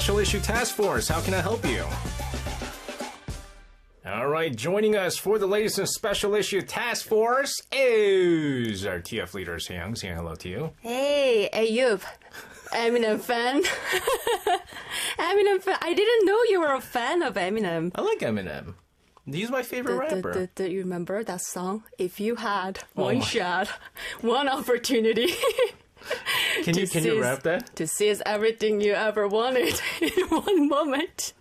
Special Issue Task Force. How can I help you? All right, joining us for the latest in Special Issue Task Force is our TF leader, Arirang. Saying hello to you. Hey, Ayub. Eminem fan. Eminem fan. I didn't know you were a fan of Eminem. I like Eminem. He's my favorite rapper. Do you remember that song? If you had one shot, one opportunity. Can you rap that? To seize everything you ever wanted in one moment.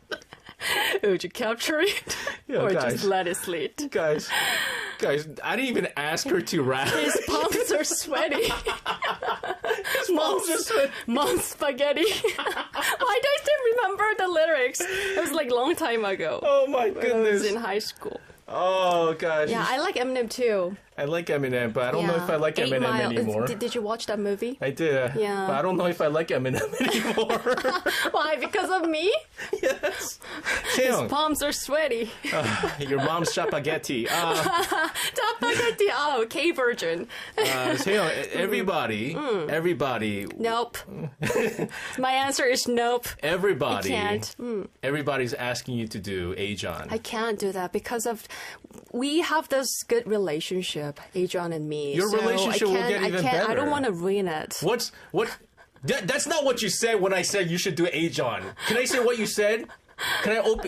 Would you capture it? Or just let it slip? Guys, I didn't even ask her to rap. His palms are sweaty. Mom's spaghetti. Why don't I remember the lyrics? It was like a long time ago. Oh my goodness. When I was in high school. Oh gosh. Yeah, I like Eminem too. I like Eminem, but I don't know if I like Eminem anymore. Did you watch that movie? I did. Yeah. But I don't know if I like Eminem anymore. Why? Because of me? Yes. His palms are sweaty. Your mom's spaghetti. Spaghetti. Oh, K version. Everybody. Nope. My answer is nope. Everybody. I can't. Everybody's asking you to do Ajon. I can't do that because we have this good relationship, Ajon and me. Your relationship will get even better. I don't want to ruin it. What? That's not what you said when I said you should do Ajon. Can I say what you said? Can I What?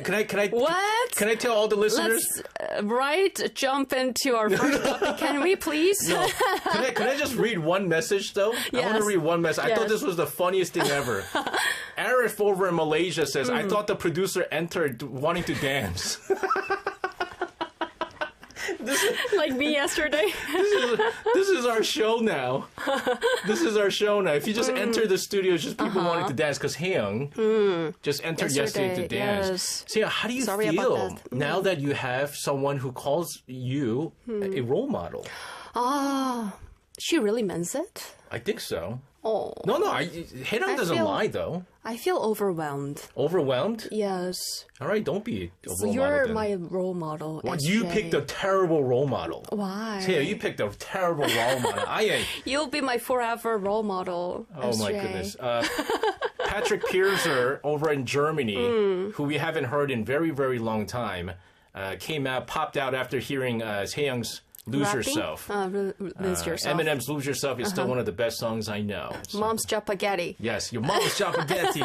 Can I tell all the listeners? Let's jump into our first topic, can we please? No. Can I just read one message though? Yes. I want to read one message. Yes. I thought this was the funniest thing ever. Arif over in Malaysia says, I thought the producer entered wanting to dance. Like me yesterday. This is our show now. This is our show now. If you just enter the studio, it's just people wanting to dance because Haeyoung just entered yesterday to dance. Yes. So how do you feel now that you have someone who calls you a role model? She really means it? I think so. Oh. No, Haeyoung doesn't lie though. I feel overwhelmed. Overwhelmed? Yes. All right, don't be a role model. You're my role model. Well, you picked a terrible role model. Why? Yeah, you picked a terrible role model. You'll be my forever role model. Oh my goodness. Patrick Pierzer over in Germany, who we haven't heard in very, very long time, popped out after hearing Haeyoung's Lose Yourself. Lose Yourself. Eminem's Lose Yourself is still one of the best songs I know. So. Mom's spaghetti. Yes, your mom's spaghetti.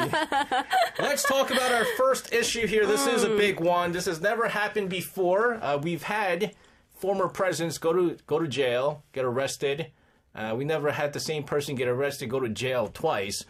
Let's talk about our first issue here. This is a big one. This has never happened before. We've had former presidents go to jail, get arrested. We never had the same person get arrested, go to jail twice.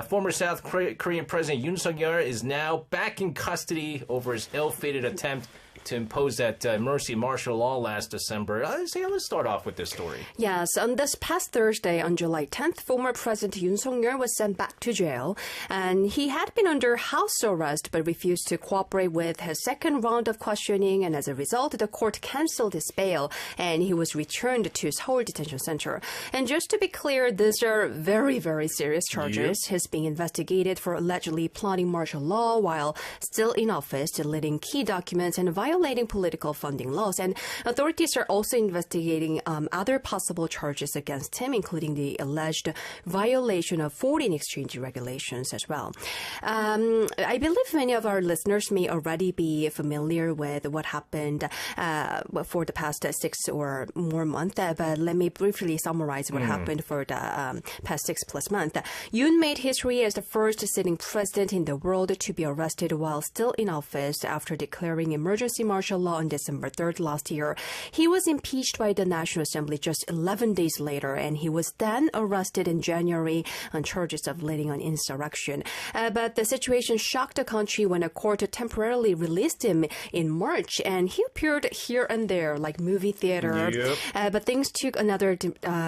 Former South Korean President Yoon Suk-yeol is now back in custody over his ill-fated attempt to impose that emergency martial law last December. Let's start off with this story. Yes, on this past Thursday, on July 10th, former President Yoon Suk-yeol was sent back to jail. And he had been under house arrest but refused to cooperate with his second round of questioning. And as a result, the court canceled his bail and he was returned to Seoul Detention Center. And just to be clear, these are very, very serious charges. Yep. He's being investigated for allegedly plotting martial law while still in office, deleting key documents and violating political funding laws. And authorities are also investigating other possible charges against him, including the alleged violation of foreign exchange regulations as well. I believe many of our listeners may already be familiar with what happened for the past 6 or more months, but let me briefly summarize what happened for the past 6+ months. Yoon made history as the first sitting president in the world to be arrested while still in office after declaring emergency martial law on December 3rd last year. He was impeached by the National Assembly just 11 days later, and he was then arrested in January on charges of leading an insurrection. But the situation shocked the country when a court temporarily released him in March, and he appeared here and there like movie theater. Yep. But things took another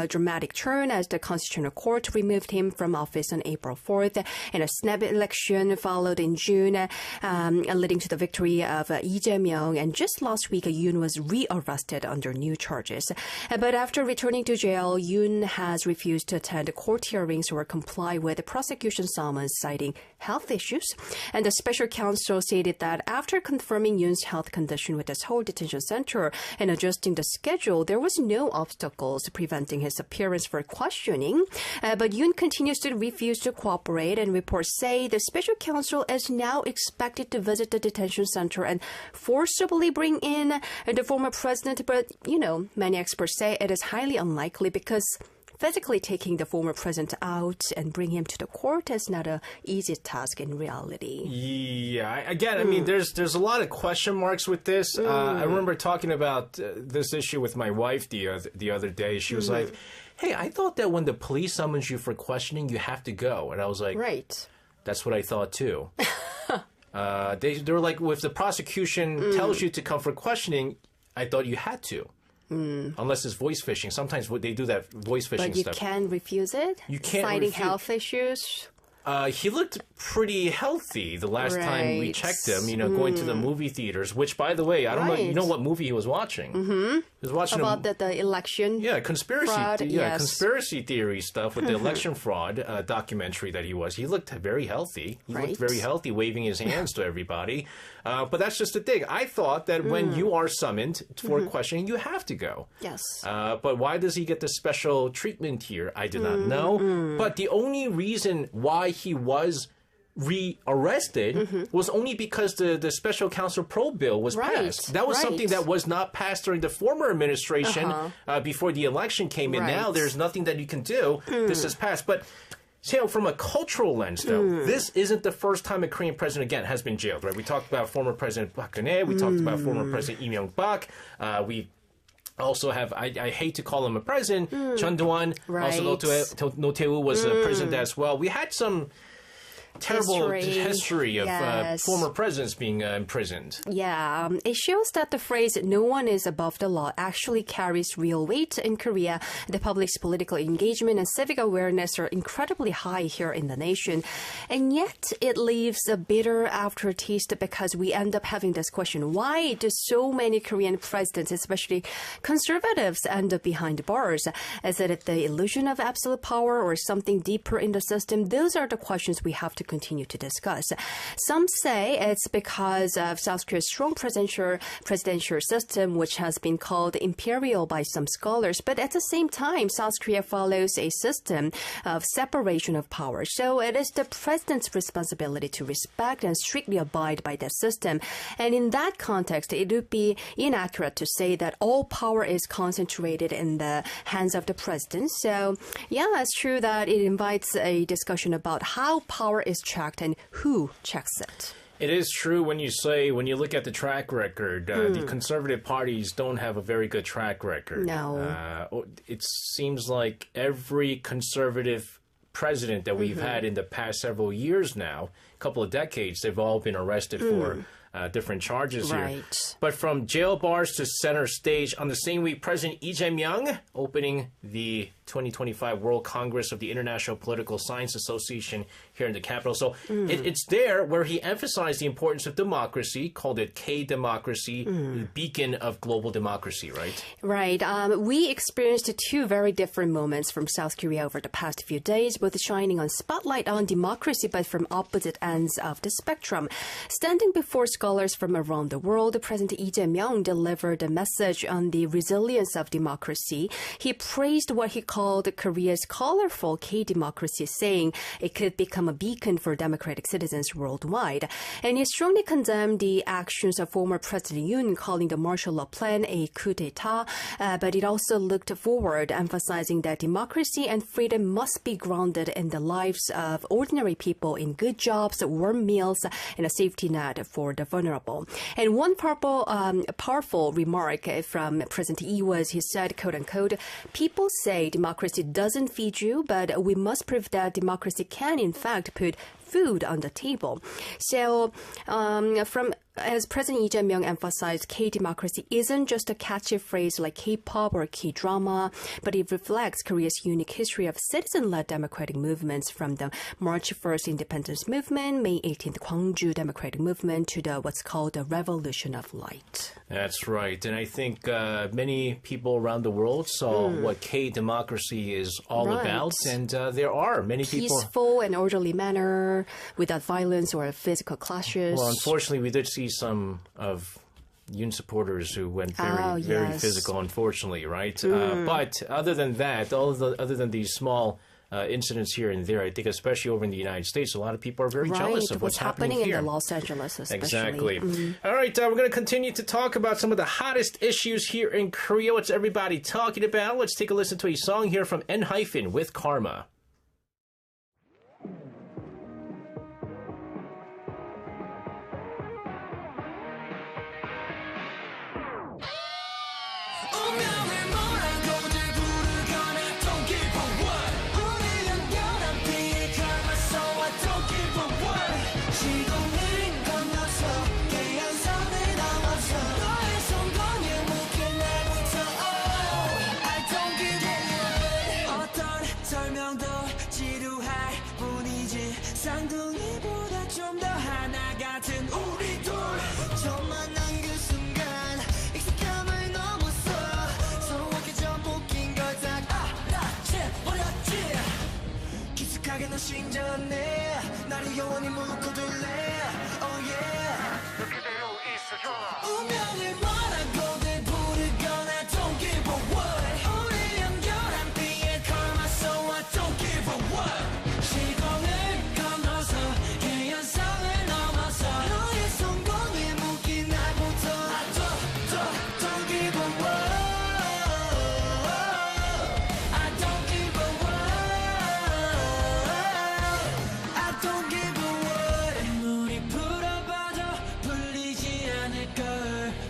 dramatic turn as the Constitutional Court removed him from office on April 4th, and a snap election followed in June, leading to the victory of Lee Jae-myung Jae-myung, and just last week, Yoon was re-arrested under new charges. But after returning to jail, Yoon has refused to attend court hearings or comply with the prosecution summons, citing health issues. And the special counsel stated that after confirming Yoon's health condition with the Seoul Detention Center and adjusting the schedule, there was no obstacles preventing his appearance for questioning. But Yoon continues to refuse to cooperate, and reports say the special counsel is now expected to visit the detention center and forcibly bring in the former president. But, many experts say it is highly unlikely because physically taking the former president out and bring him to the court is not an easy task in reality. Yeah, again, I mean, there's a lot of question marks with this. I remember talking about this issue with my wife the other day. She was like, hey, I thought that when the police summons you for questioning, you have to go. And I was like, right. That's what I thought too. They were like, well, if the prosecution tells you to come for questioning, I thought you had to. Unless it's voice phishing. Sometimes they do that voice phishing stuff. But you can refuse it? You can't citing health issues? He looked pretty healthy the last time we checked him, going to the movie theaters, which, by the way, I don't know, you know what movie he was watching? He was watching about the election conspiracy fraud, conspiracy theory stuff with the election fraud documentary that he was. He looked very healthy. He looked very healthy, waving his hands to everybody. But that's just the thing. I thought that when you are summoned for questioning, you have to go. Yes. But why does he get the special treatment here? I do not know. But the only reason why he was re-arrested was only because the special counsel probe bill was passed. That was something that was not passed during the former administration before the election came in. Now there's nothing that you can do. This is passed. But from a cultural lens, though, this isn't the first time a Korean president, again, has been jailed, right? We talked about former President Park Geun-hye. We talked about former President Lee Myung-bak. We also have, I hate to call him a president, Chun Do-won. Also, No Tae-woo was a president as well. We had some terrible history of former presidents being imprisoned. Yeah, it shows that the phrase "no one is above the law" actually carries real weight in Korea. The public's political engagement and civic awareness are incredibly high here in the nation. And yet it leaves a bitter aftertaste because we end up having this question: why do so many Korean presidents, especially conservatives, end up behind bars? Is it the illusion of absolute power or something deeper in the system? Those are the questions we have to continue to discuss. Some say it's because of South Korea's strong presidential system, which has been called imperial by some scholars. But at the same time, South Korea follows a system of separation of power. So it is the president's responsibility to respect and strictly abide by that system. And in that context, it would be inaccurate to say that all power is concentrated in the hands of the president. So, yeah, it's true that it invites a discussion about how power is checked and who checks it. It is true when you look at the track record, the conservative parties don't have a very good track record. No. It seems like every conservative president that we've had in the past several years now, a couple of decades, they've all been arrested for different charges here. But from jail bars to center stage, on the same week, President Lee Jae-myung opening the 2025 World Congress of the International Political Science Association here in the capital. So it's there where he emphasized the importance of democracy, called it K-democracy, the beacon of global democracy, right? Right. We experienced two very different moments from South Korea over the past few days, both shining on spotlight on democracy, but from opposite ends of the spectrum. Standing before scholars from around the world, President Lee Jae-myung delivered a message on the resilience of democracy. He praised what he called Korea's colorful K-democracy, saying it could become a beacon for democratic citizens worldwide. And he strongly condemned the actions of former President Yoon, calling the martial law plan a coup d'etat. But it also looked forward, emphasizing that democracy and freedom must be grounded in the lives of ordinary people in good jobs, warm meals, and a safety net for the vulnerable. And one powerful remark from President Lee was, he said, quote unquote, "People say democracy doesn't feed you, but we must prove that democracy can, in fact, put food on the table." So from as President Lee Jae-myung emphasized, K-democracy isn't just a catchy phrase like K-pop or K-drama, but it reflects Korea's unique history of citizen-led democratic movements from the March 1st independence movement, May 18th Gwangju democratic movement, to the what's called the Revolution of Light. That's right. And I think many people around the world saw what K-democracy is all about. And there are many people... Peaceful and orderly manner, without violence or physical clashes. Well, unfortunately, we did see some of Yoon supporters who went very physical, unfortunately, right? But other than that, other than these small incidents here and there, I think especially over in the United States, a lot of people are very jealous of what's happening here. in Los Angeles, especially. Exactly. All right, we're going to continue to talk about some of the hottest issues here in Korea. What's everybody talking about? Let's take a listen to a song here from N- with Karma. 신전에 나를 영원히 묶어둘래 Oh yeah 너 그대로 있어줘 운명을 뭐라고들 부르거나 Don't give a what 우리 연결한 비의 karma So I don't give a what 시공을 건너서 개연성을 넘어서 너의 성공에 묶인 날부터 I don't give a what I don't give a what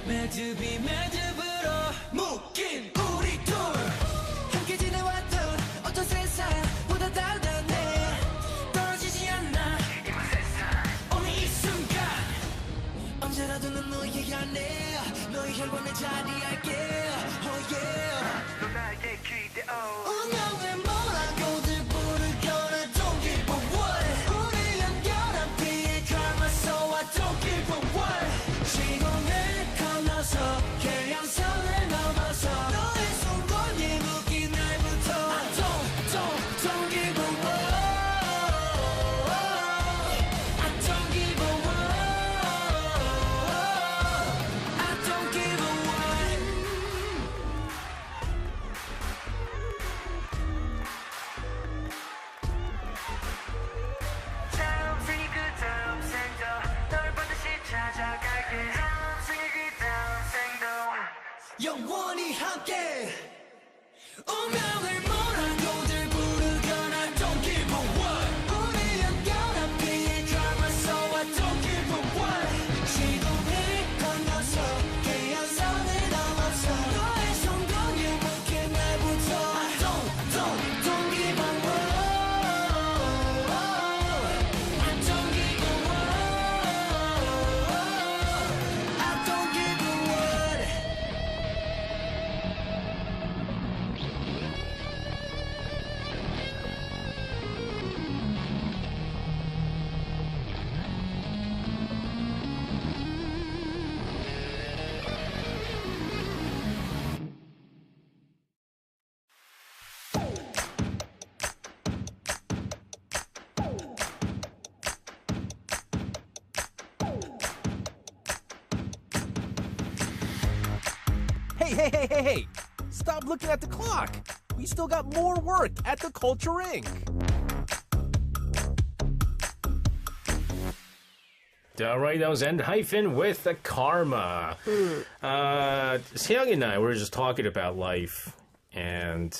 매듭이 매듭으로 묶인 우리 둘 함께 지내왔던 어떤 세상보다 달달해 떨어지지 않아 이번 세상 오늘 이 순간 언제라도 난 너의 안에 너의 혈관에 자리할게 Oh yeah 너 나에게 기대어 운명을 뭐라고들 부르거나 Don't give a what 우리 연결한 비의 karma So I don't give a what 시공을 개연성을 넘어서 너의 손권에 묶인 날부터 I don't give a what I don't give a what I don't give a what 다음 생이 그 다음 생도 널 반드시 찾아갈게 영원히 함께 운명을 뭐라고들 부르거나 Don't give a what 우리 연결한 비의 karma So I don't give a what 시공을 건너서 개연성을 넘어서 너의 성공에 묶인 날부터 I don't give a what I don't give a what I don't give a what Hey! Stop looking at the clock! We still got more work at the Culture Inc. All right, that was N- with the Karma. Seong and I were just talking about life and,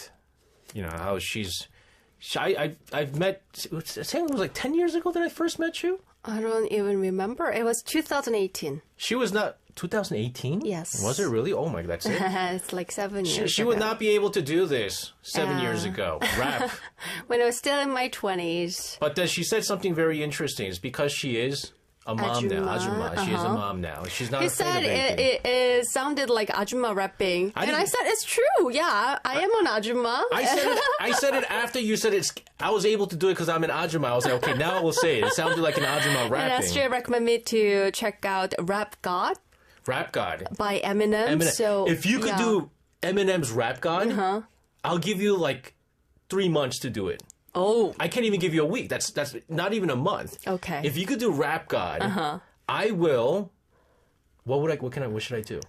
you know, how I've met, Seong was like 10 years ago that I first met you? I don't even remember. It was 2018. She was not, 2018? Yes. Was it really? Oh my God, that's it. It's like 7 years She ago. would not be able to do this 7 years ago. Rap. When I was still in my 20s. But she said something very interesting. It's because she is a mom now. Ajumma. Ajumma. She's a mom now. She's not He afraid said of anything. it sounded like Ajumma rapping. And I didn't- said, it's true. Yeah, I am an Ajumma. I said it after you said it. I was able to do it because I'm an Ajumma. I was like, okay, now I will say it. It sounded like an Ajumma And rapping. SJ recommended me to check out Rap God Rap God. by Eminem. Eminem. So if you could do Eminem's Rap God, I'll give you like 3 months to do it. Oh, I can't even give you a week. That's not even a month. Okay. If you could do Rap God, I will. What should I do?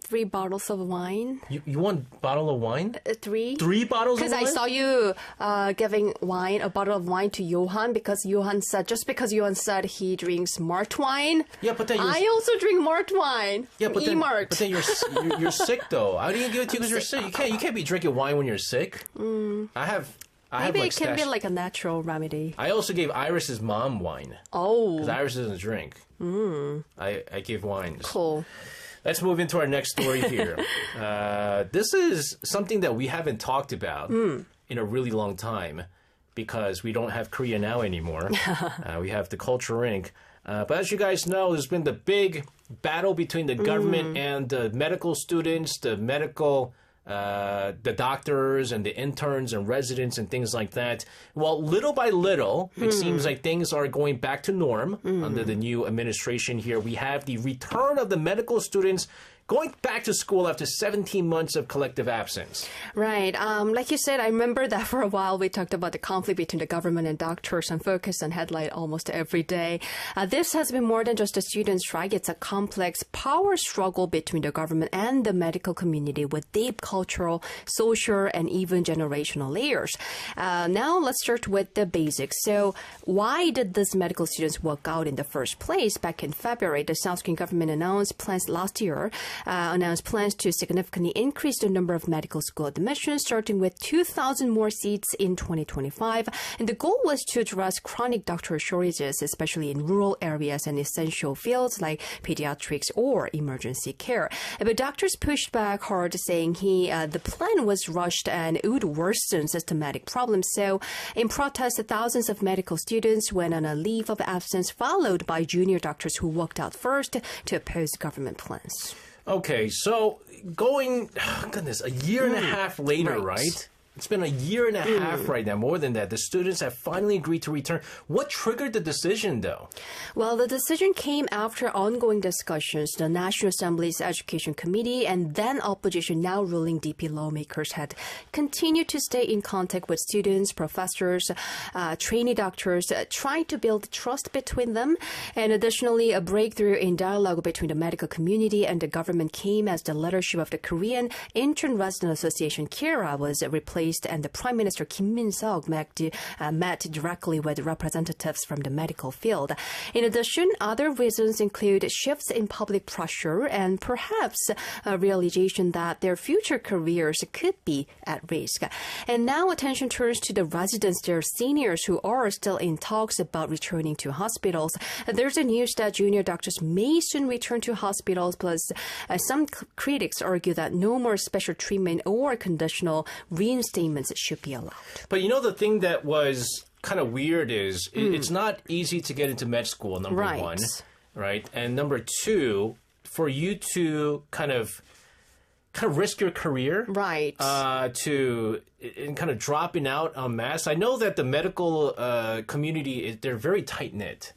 3 bottles of wine. You want bottle of wine? 3. 3 bottles of Because wine? I saw you giving a bottle of wine to Johan because Johan said he drinks malt wine. Yeah, but then I also drink malt wine. Yeah, but then, E-mart. but then you're sick though. I didn't give it to you because you're sick. You can't be drinking wine when you're sick. I have Maybe like it can be stash- like a natural remedy. I also gave Iris's mom wine Oh, because Iris doesn't drink. I gave wine. cool. Let's move into our next story here. This is something that we haven't talked about in a really long time because we don't have Korea Now anymore. We have the Culture Inc. But as you guys know, there's been the big battle between the government and the medical students, the doctors and the interns and residents and things like that. Well, little by little, it seems like things are going back to norm under the new administration here. We have the return of the medical students going back to school after 17 months of collective absence. Right. Like you said, I remember that for a while we talked about the conflict between the government and doctors and focus on headline almost every day. This has been more than just a student strike. It's a complex power struggle between the government and the medical community with deep cultural, social, and even generational layers. Now let's start with the basics. So why did these medical students walk out in the first place? Back in February, the South Korean government announced plans to significantly increase the number of medical school admissions, starting with 2,000 more seats in 2025. And the goal was to address chronic doctor shortages, especially in rural areas and essential fields like pediatrics or emergency care. But doctors pushed back hard, saying the plan was rushed and it would worsen systematic problems. So, in protest, thousands of medical students went on a leave of absence, followed by junior doctors who walked out first to oppose government plans. Okay, so a year and a half later, right? It's been a year and a half right now, more than that. The students have finally agreed to return. What triggered the decision, though? Well, the decision came after ongoing discussions. The National Assembly's Education Committee and then opposition, now ruling DP lawmakers had continued to stay in contact with students, professors, trainee doctors, trying to build trust between them. And additionally, a breakthrough in dialogue between the medical community and the government came as the leadership of the Korean Intern Resident Association, KIRA, was replaced, and the Prime Minister Kim Min-seok met directly with representatives from the medical field. In addition, other reasons include shifts in public pressure and perhaps a realization that their future careers could be at risk. And now attention turns to the residents, their seniors who are still in talks about returning to hospitals. There's a news that junior doctors may soon return to hospitals, plus some critics argue that no more special treatment or conditional reinstatements should be allowed. But you know, the thing that was kind of weird is it's not easy to get into med school, number one, right? And number two, for you to kind of risk your career, right? And kind of dropping out en masse. I know that the medical community, they're very tight-knit.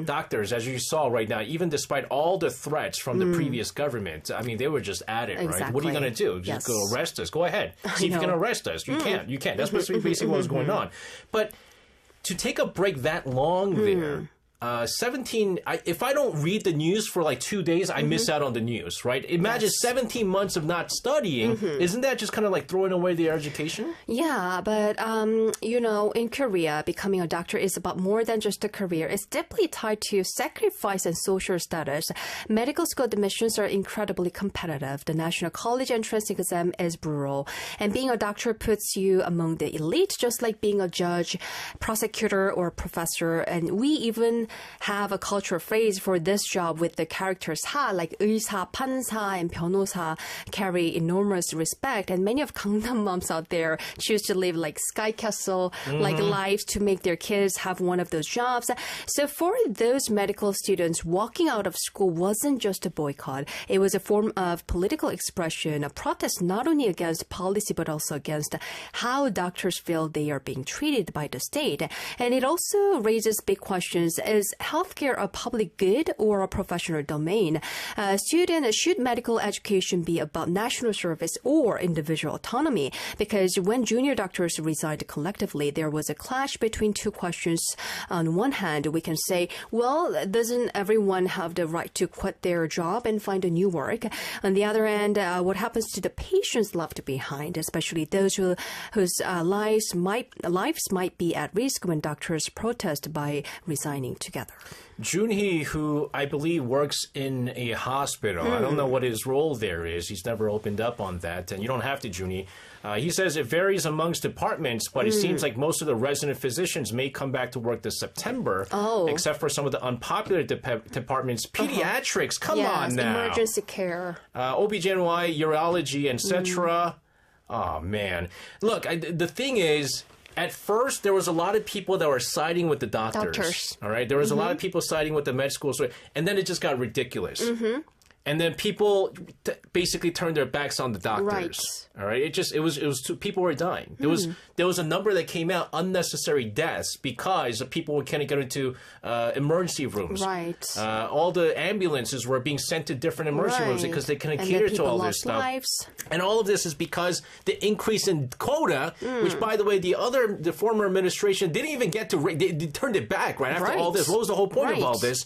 Doctors, as you saw right now, even despite all the threats from the previous government, I mean, they were just at it, right? What are you going to do? Just go arrest us? Go ahead. See if you can arrest us. You can't. You can't. That's basically what was going on. But to take a break that long there, 17, if I don't read the news for like 2 days, I miss out on the news, right? Imagine 17 months of not studying. Isn't that just kind of like throwing away their education? Yeah, but, in Korea, becoming a doctor is about more than just a career. It's deeply tied to sacrifice and social status. Medical school admissions are incredibly competitive. The National College entrance exam is brutal. And being a doctor puts you among the elite, just like being a judge, prosecutor, or professor. And we even have a cultural phrase for this job with the characters 사, like 의사, 판사, and 변호사 carry enormous respect. And many of Gangnam moms out there choose to live like Sky Castle, like lives to make their kids have one of those jobs. So for those medical students, walking out of school wasn't just a boycott. It was a form of political expression, a protest not only against policy but also against how doctors feel they are being treated by the state. And it also raises big questions. Is healthcare a public good or a professional domain? Should medical education be about national service or individual autonomy? Because when junior doctors resigned collectively, there was a clash between two questions. On one hand, we can say, well, doesn't everyone have the right to quit their job and find a new work? On the other hand, what happens to the patients left behind, especially those whose lives might be at risk when doctors protest by resigning together? Junhee, who I believe works in a hospital, I don't know what his role there is. He's never opened up on that, and you don't have to, Junhee. He says it varies amongst departments, but it seems like most of the resident physicians may come back to work this September, except for some of the unpopular departments. Pediatrics, come on now. Emergency care. OBGYN, urology, etc. Oh, man. Look, the thing is, at first, there was a lot of people that were siding with the doctors. All right? There was a lot of people siding with the med schools. And then it just got ridiculous. And then people basically turned their backs on the doctors. Right. All right. It was people were dying. There was a number that came out, unnecessary deaths, because people were kind of going into emergency rooms. Right. All the ambulances were being sent to different emergency rooms because they couldn't cater to all this stuff. Lives. And all of this is because the increase in quota, which, by the way, the former administration didn't even get to. They turned it back right after all this. What was the whole point of all this?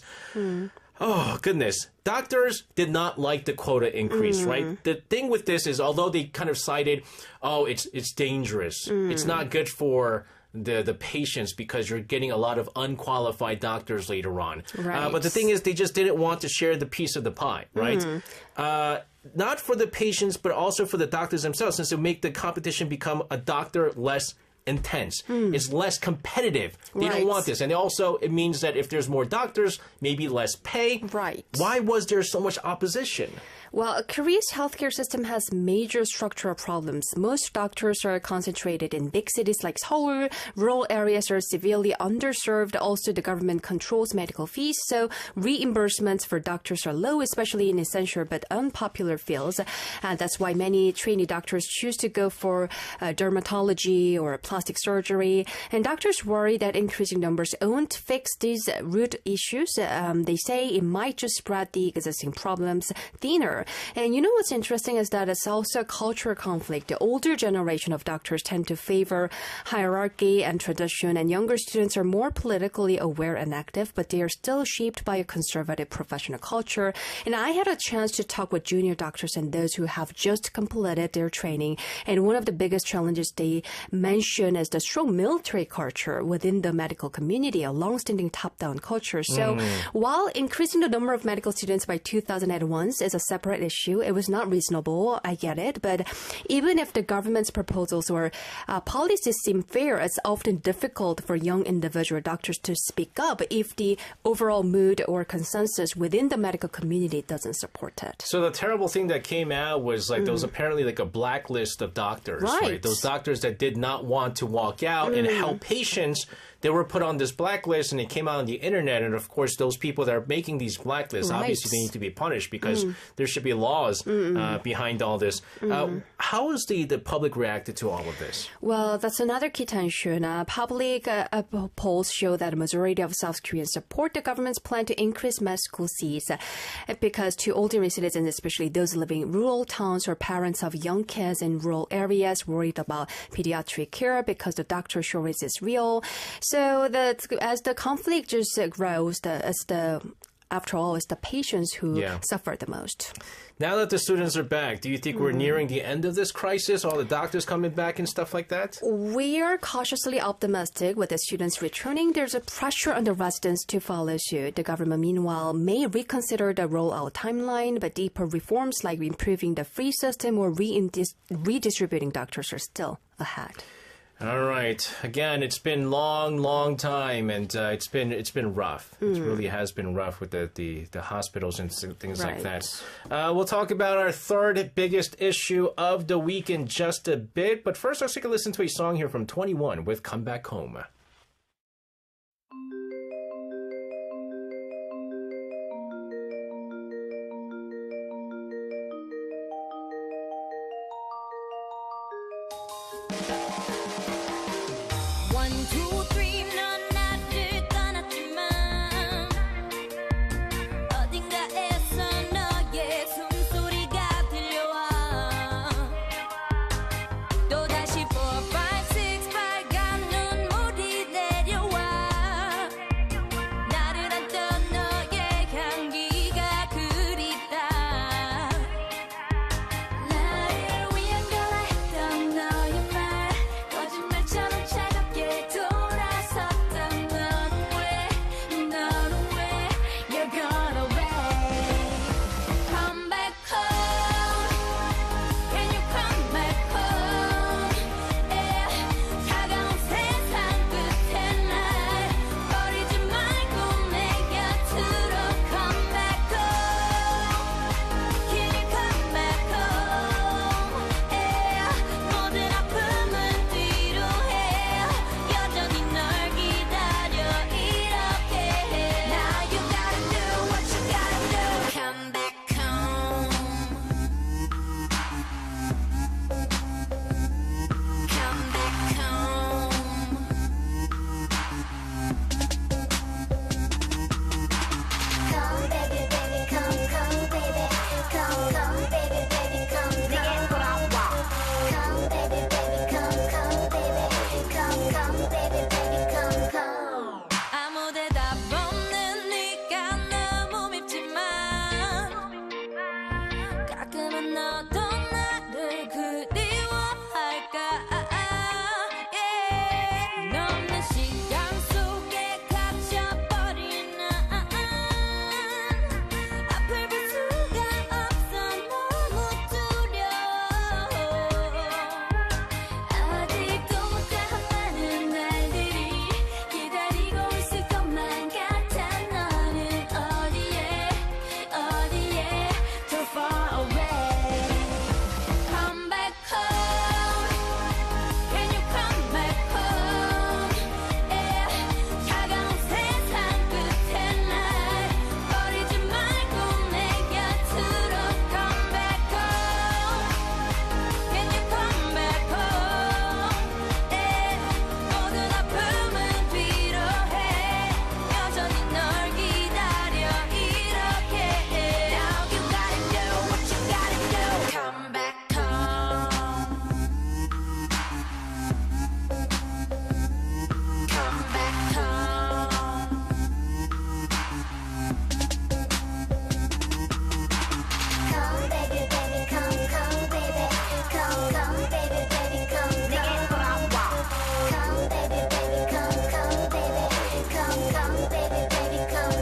Oh, goodness. Doctors did not like the quota increase, right? The thing with this is, although they kind of cited, it's dangerous. It's not good for the patients because you're getting a lot of unqualified doctors later on. Right. But the thing is, they just didn't want to share the piece of the pie, right? Not for the patients, but also for the doctors themselves, since it would make the competition become a doctor less intense. It's less competitive. They don't want this. And also, it means that if there's more doctors, maybe less pay. Right. Why was there so much opposition? Well, Korea's healthcare system has major structural problems. Most doctors are concentrated in big cities like Seoul. Rural areas are severely underserved. Also, the government controls medical fees, so reimbursements for doctors are low, especially in essential but unpopular fields. That's why many trainee doctors choose to go for dermatology or plastic surgery. And doctors worry that increasing numbers won't fix these root issues. They say it might just spread the existing problems thinner. And you know what's interesting is that it's also a cultural conflict. The older generation of doctors tend to favor hierarchy and tradition, and younger students are more politically aware and active, but they are still shaped by a conservative professional culture. And I had a chance to talk with junior doctors and those who have just completed their training. And one of the biggest challenges they mention is the strong military culture within the medical community, a long-standing top-down culture. So while increasing the number of medical students by 2,001 is a separate issue, it was not reasonable. I get it. But even if the government's proposals or policies seem fair, it's often difficult for young individual doctors to speak up if the overall mood or consensus within the medical community doesn't support it. So the terrible thing that came out was like there was apparently like a blacklist of doctors, right? Those doctors that did not want to walk out and help patients. They were put on this blacklist, and it came out on the internet. And of course, those people that are making these blacklists, obviously, they need to be punished because there should be laws behind all this. How has the public reacted to all of this? Well, that's another key tension. Public polls show that a majority of South Koreans support the government's plan to increase med school seats because to older citizens, especially those living in rural towns or parents of young kids in rural areas, worried about pediatric care because the doctor shortage is real. So as the conflict just grows, after all, it's the patients who suffer the most. Now that the students are back, do you think we're nearing the end of this crisis? All the doctors coming back and stuff like that? We are cautiously optimistic with the students returning. There's a pressure on the residents to follow suit. The government, meanwhile, may reconsider the rollout timeline, but deeper reforms like improving the free system or redistributing doctors are still ahead. All right. Again, it's been long time, and it's been rough. It really has been rough with the hospitals and things like that. We'll talk about our third biggest issue of the week in just a bit, but first let's take a listen to a song here from 21 with "Come Back Home." One, two, three, 넌 나를 떠났지만 어딘가에서 너의 숨소리가 들려와 또다시 4, 5, 6 빨간 눈물이 내려와 나를 안던 너의 향기가 그립다 나를 위한 거라 했던 너의 말 거짓말처럼 차갑게 돌아섰던 너는 왜 You're gone away Come back home Can you come back home yeah. 차가운 세상 끝에 날 버리지 말고 내 곁으로 Come back home Can you come back home yeah. 모든 아픔은 뒤로 해 여전히 널 기다려 이렇게 해 Now you gotta do what you gotta do Come back home Come back home Come baby baby come baby come baby baby come 내게 돌아와 Come baby baby come baby come baby baby come 아무 대답 없는 네가 너무 밉지만 가끔은 너도 나를 그리워할까 yeah. 너 없는 시간 속에 갇혀버린 난 앞을 볼 수가 없어 너무 두려워 아직도 못다한 많은 날들이 기다리고 있을 것만 같아 너는 어디에 too far away Come back home Can you come back home yeah. 차가운 세상 끝에 날 버리지 말고 내 곁으로 Come back home Can you come back home yeah. 모든 아픔은 뒤로 해 여전히 널 기다려 이렇게 해 Now you gotta do what you gotta do Come back home Come back home Come baby baby come baby come baby baby come 내게 돌아와 Come baby baby come baby come baby baby come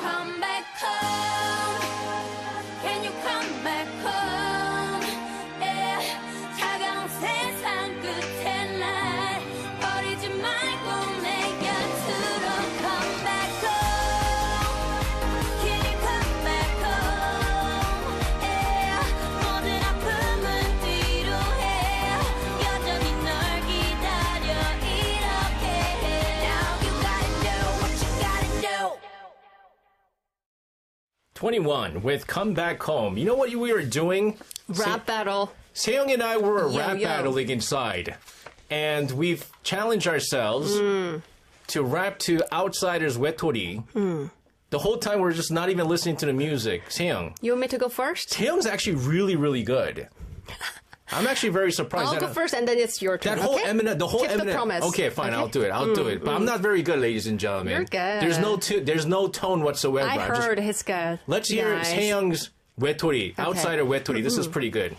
Come back home Can you come back home yeah. 차가운 세상 끝에 날 버리지 말고 내 곁으로 Come back home Can you come back home yeah. 모든 아픔은 뒤로 해 여전히 널 기다려 이렇게 해 Now you gotta do what you gotta do 21 with "Come Back Home." You know what we were doing? Rap battle. Seyoung and I were rap yo. battling inside, and we've challenged ourselves to rap to Outsiders' Wetori. The whole time we're just not even listening to the music. Seyoung. You want me to go first? Seyoung's actually really good. I'm actually very surprised. I'll go first and then it's your turn. That whole okay? Eminem, the whole Keep Eminem. the promise. Okay, fine, Okay? I'll do it. I'll do it. But I'm not very good, ladies and gentlemen. You're good. There's no tone whatsoever. I I'm just- heard his good. Let's hear Nice. Seyoung's Wetori, Outsider Wetori. This is pretty good.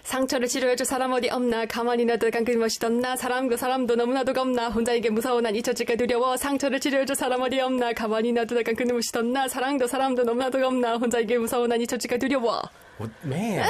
상처를 치료해줄 사람 어디 없나 가만히 놔둬 끊임없이 떴나 사람 그 사람도 너무나도 겁나 혼자이게 무서워 난 잊혀질까 두려워 상처를 치료해줄 사람 어디 없나 가만히 놔둬 끊임없이 떴나 사랑도 사람도 너무나도 겁나 혼자이게 무서워 난 잊혀질까 두려워 What, man.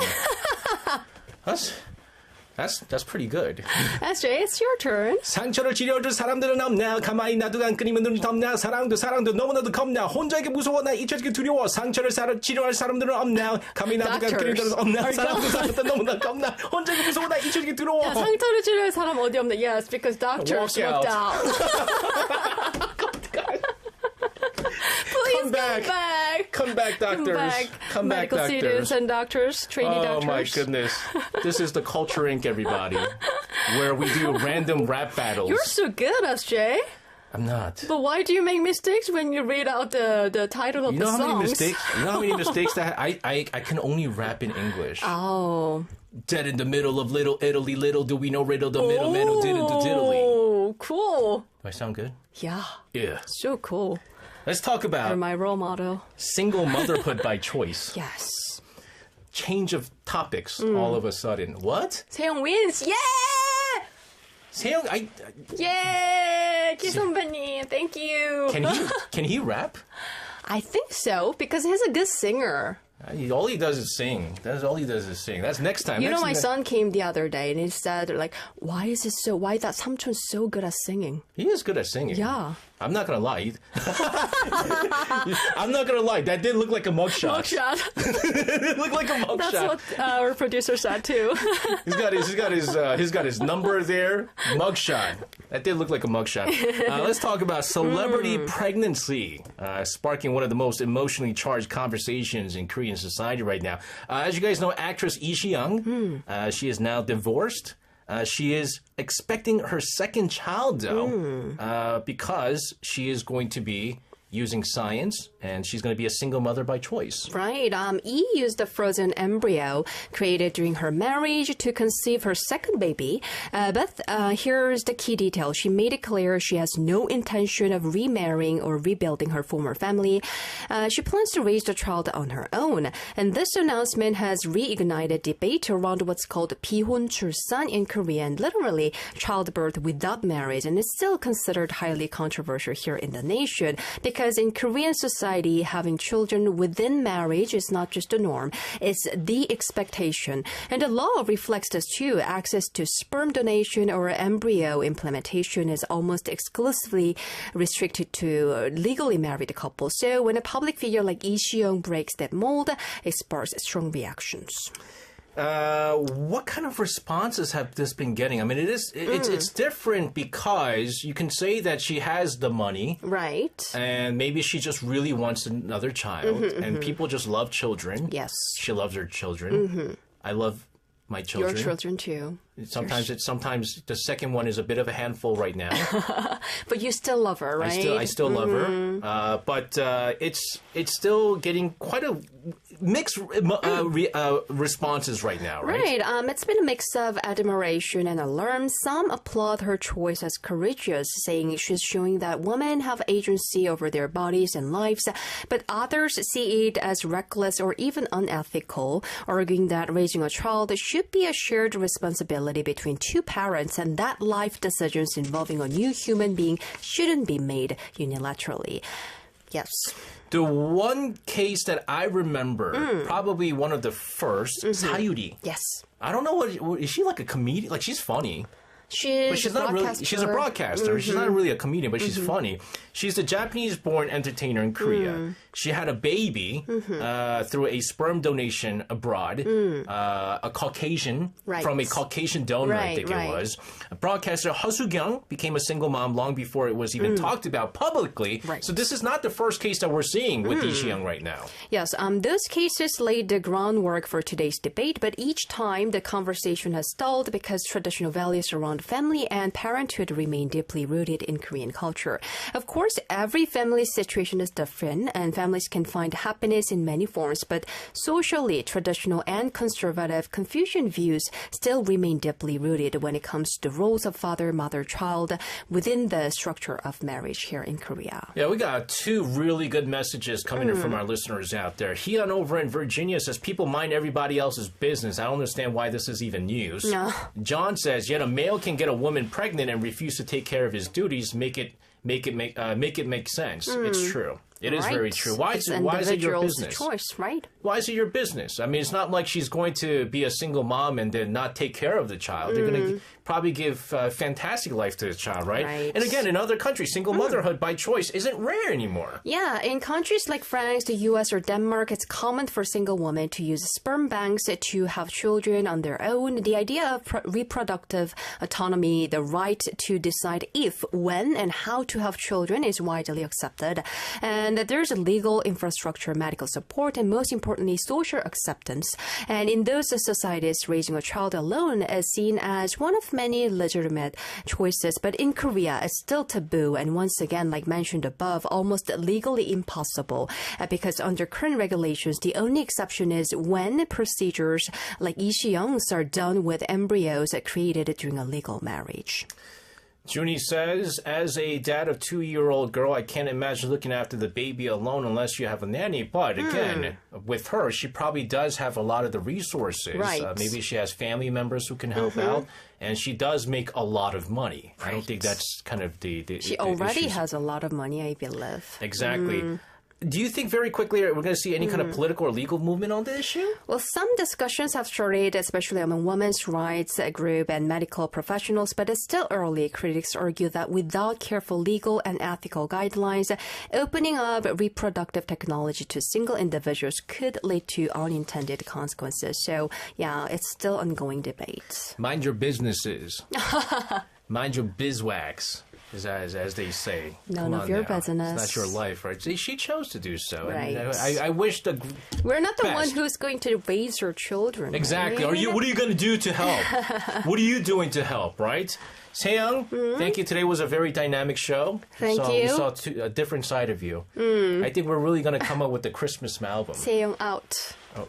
That's pretty good. SJ, it's your turn. 상처를 치료줄 사람들은 없나 가만히 놔두고 안 끊이면 눈이 덮나 사랑도 너무나도 겁나 혼자에게 무서워 나 잊혀지기 두려워 상처를 치료할 사람들은 없나 가만히 놔두고 안 끊이면 눈이 없나 사랑도 너무나도 겁나 혼자에게 무서워 나 잊혀지기 두려워 야, 상처를 치료할 사람 어디 없나? Yes, because doctors Walk walked out. out. Please Come back. Come back, doctors. Come back, Medical doctors. students and doctors, trainee doctors. Oh my goodness. This is the Culture Inc., everybody, where we do random rap battles. You're so good, SJ. I'm not. But why do you make mistakes when you read out the title of You the know how songs? many mistakes that I can only rap in English. Oh. Dead in the middle of Little Italy, little do we know riddle the middle diddly. Oh, cool. Do I sound good? Yeah. Yeah. So cool. Let's talk You're about my role model. single motherhood by choice. Yes. Change of topics all of a sudden. What? 세영 wins. Yeah! 세영, Yeah! 키 선배님, thank you. can he rap? I think so, because he's a good singer. All he does is sing. That's all he does is sing. That's next time. You know, my next son came the other day and he said, like, why that Samchun's so good at singing? He is good at singing. Yeah. I'm not gonna lie. I'm not gonna lie. That did look like a mugshot. Mugshot. It looked like a mugshot. That's what our producer said too. He's got his number there. Mugshot. That did look like a mugshot. Let's talk about celebrity pregnancy, sparking one of the most emotionally charged conversations in Korean society right now. As you guys know, actress Lee Si-young, she is now divorced. She is expecting her second child, though, because she is going to be using science, and she's going to be a single mother by choice. Right. Yi used a frozen embryo created during her marriage to conceive her second baby. But here's the key detail. She made it clear she has no intention of remarrying or rebuilding her former family. She plans to raise the child on her own. And this announcement has reignited debate around what's called 비혼 출산 in Korean, literally childbirth without marriage, and it's still considered highly controversial here in the nation because in Korean society, having children within marriage is not just a norm, it's the expectation. And the law reflects this too. Access to sperm donation or embryo implementation is almost exclusively restricted to legally married couples. So when a public figure like Lee Si-young breaks that mold, it sparks strong reactions. What kind of responses have this been getting? I mean, it's different because you can say that she has the money. Right. And maybe she just really wants another child. And people just love children. Yes. She loves her children. I love my children. Your children too. Sometimes the second one is a bit of a handful right now. But you still love her, right? I still love her. But it's still getting quite a mixed responses right now, right? Right. It's been a mix of admiration and alarm. Some applaud her choice as courageous, saying she's showing that women have agency over their bodies and lives. But others see it as reckless or even unethical, arguing that raising a child should be a shared responsibility between two parents and that life decisions involving a new human being shouldn't be made unilaterally. Yes. The one case that I remember, probably one of the first, Sayuri. Yes. I don't know what is she like a comedian? Like she's funny. She's not really. She's a broadcaster. She's not really a comedian, but she's funny. She's a Japanese-born entertainer in Korea. She had a baby through a sperm donation abroad. A Caucasian from a Caucasian donor, I think it was. A broadcaster Heo Soo-kyung became a single mom long before it was even talked about publicly. Right. So this is not the first case that we're seeing with Lee Si-young right now. Yes, those cases laid the groundwork for today's debate, but each time the conversation has stalled because traditional values around family and parenthood remain deeply rooted in Korean culture. Of course, every family situation is different, and families can find happiness in many forms, but socially, traditional and conservative Confucian views still remain deeply rooted when it comes to the roles of father, mother, child within the structure of marriage here in Korea. Yeah, we got two really good messages coming in from our listeners out there. Hyun over in Virginia says, people mind everybody else's business. I don't understand why this is even news. No. John says, yet a male can get a woman pregnant and refuse to take care of his duties, make it make sense. It's true. It is right? very true. Why It's is it your individual's business? choice, right? Why is it your business? I mean, it's not like she's going to be a single mom and then not take care of the child. They're going to probably give fantastic life to the child, right? Right. And again, in other countries, single motherhood by choice isn't rare anymore. Yeah, in countries like France, the US, or Denmark, it's common for single women to use sperm banks to have children on their own. The idea of reproductive autonomy, the right to decide if, when, and how to have children is widely accepted. And there's a legal infrastructure, medical support, and most importantly, social acceptance. And in those societies, raising a child alone is seen as one of many legitimate choices. But in Korea, it's still taboo. And once again, like mentioned above, almost legally impossible. Because under current regulations, the only exception is when procedures like Ishiyong's are done with embryos created during a legal marriage. Junie says, as a dad of 2-year-old girl, I can't imagine looking after the baby alone unless you have a nanny. But again, with her, she probably does have a lot of the resources. Right. Maybe she has family members who can help out. And she does make a lot of money. Right. I don't think that's kind of the She already issues. has a lot of money, I believe. Exactly. Do you think very quickly we're going to see any kind of political or legal movement on the issue? Well, some discussions have started, especially among women's rights group and medical professionals, but it's still early. Critics argue that without careful legal and ethical guidelines, opening up reproductive technology to single individuals could lead to unintended consequences. So, yeah, it's still ongoing debate. Mind your businesses. Mind your bizwags. As they say. None Come of on your now. business. It's not your life, right? See, she chose to do so. Right. And I wish the We're not the best. one who's going to raise your children. Exactly. right? What are you going to do to help? What are you doing to help, right? Seyoung, thank you. Today was a very dynamic show. Thank We you. saw a different side of you. I think we're really going to come up with the Christmas album. Seyoung out. Oh.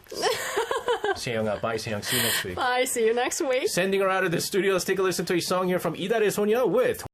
Seyoung out. Bye, Seyoung. See you next week. Bye. See you next week. Sending her out of the studio. Let's take a listen to a song here from 이달의 소녀 with